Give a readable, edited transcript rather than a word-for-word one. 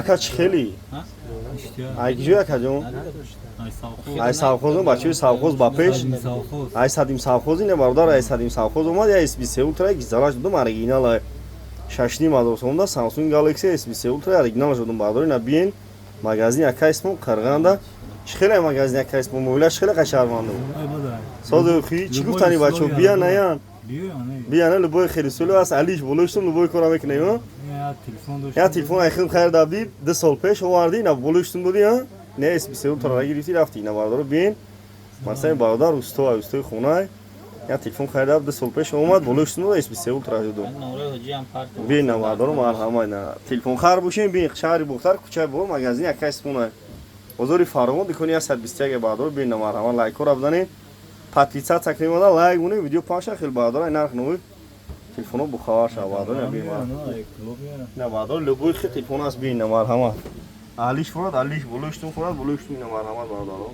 Kaç xeli? Ay gidiyor kacım. Ay savxozun bachoi savxoz ba pesh. Ay sadim savxozi ne bardar ay sadim savxoz omad ya SB3 Ultra gizalash dudum original ay. Shashni madosonda Samsung Galaxy SB3 Ultra original shudum bardor ina bin magazin aka ismo Qarg'anda. Chkhela magazin aka ismo mo'la chkhela qasharmando. Sodo khi chi guftani bacho biyan ayan. Biyan любой خیرسولو از علیش بولوشتم любой کارا میکنه یا تلفن ایخم خیر دادی 2 سال پیش آوردی نه بولوشتم بودی ها نه اس 23 اولترا گرفتی رفتی نه باردارو بین مثلا برادر استوی خونه یا تلفن خیر داد 2 سال پیش اومد بولوشتم بود اس 23 اولترا دادم بین نه باردارو مرحمت نه تلفن خیر باشین بین شهری بختر کوچه بو مغازین یک اسمونه حضوری فرمود میکنی از 121 باردارو بین نه مرحمت لایک رو بزنین подписаться تقریبا لایک مونه ویدیو پاشا خیلی باردار نرخ نوی تلفنو بخوار شو باردار نبی نه باردار لبوی خیلی تلفن است بین نمار همه علیش فراد علیش بلوشتون فراد بلوشتون نمار همه باردارو